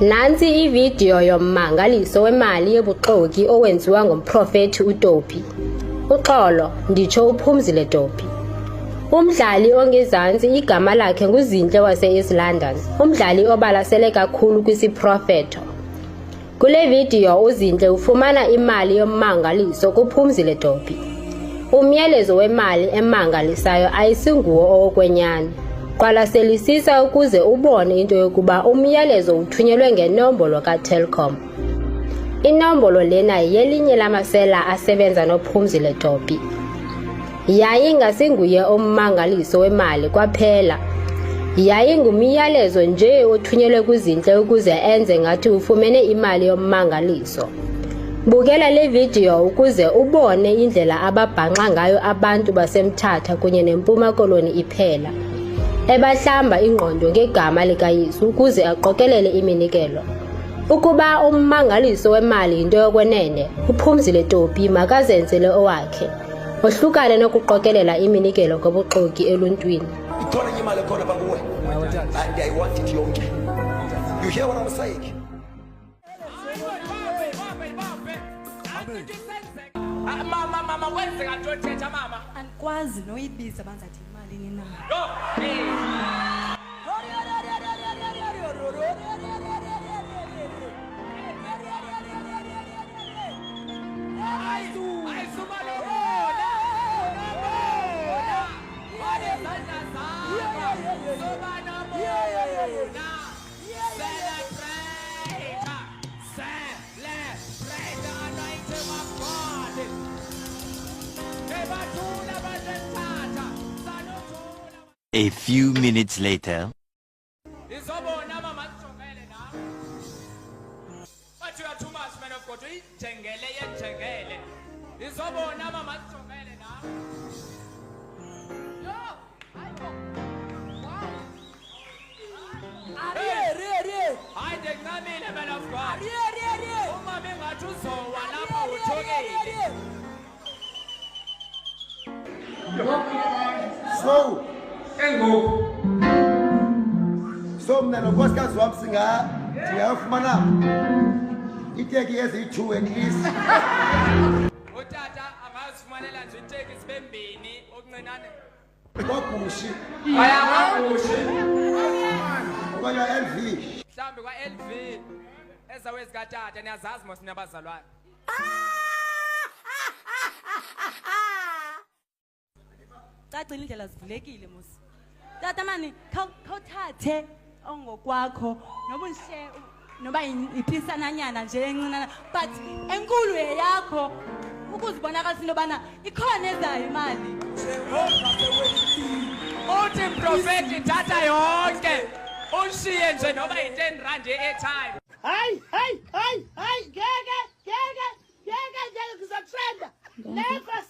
Nansi ividiyo yommangaliso wemali yobuxoki owenziwa ngomprofethi uDopi. Uxolo, nditsho uPhumzile Dopi. Umdlali ongezantsi igama lakhe nguZinhle wase-East London, umdlali obalasele kakhulu kwisiprofetho. Kule vidiyo uZinhle ufumana imali yommangaliso kuPhumzile Dopi. Umyalezo wemali emmangalisayo ayisinguwo owokwenyani. Qwalaselisisa ukuze ubone into yokuba umyalezo uthunyelwe ngenombolo kaTelkom. Inombolo lena yelinye lamasela asebenza noPhumzile Dopi. Yayingasinguye ummangaliso wemali kwaphela. Yayingumyalezo nje othunyelwe kuZinhle ukuze enze ngathi ufumene imali yommangaliso. Bukela le vidiyo ukuze ubone indlela ababhanxa ngayo abantu baseMthatha kunye neMpuma Koloni iphela. Ebahlamba ingqondo ngegama likaYesu ukuze aqokelele iminikelo. Ukuba ummangaliso wemali yinto yokwenene, uPhumzile Dopi makazenzele owakhe. Ohlukane nokuqokelela iminikelo kobuxoki eluntwini. Ithona imali ekhona bakuwe. And I want it yonke. You hear what I'm saying? Mama kwenzeka nto thetha mama. Andikwazi noyibiza banzathi imali nina. A few minutes later. So mna nonkosikazi wam ndingafumana iteki eziyi-2 at least. Utata angazifumanela nje iteki zibembini okuncinane. Kwagushi Ayagushi. okanye LV. Mhlambi kwa-LV ezawe zikatata niyazazi mos niyabazalwane. Cacile indlela zivulekile mos. Tata mani khawuthathe ongokwakho noba unshe noba ipisananyana nje encinana but enkulu yakho ukuzibonakalisa into yobana ikhona ezayo imali. Uthi mprofethi thatha yonke ushiye nje noba yi-10 rand ye-airtime. Hayi ngeke ngizotrenda never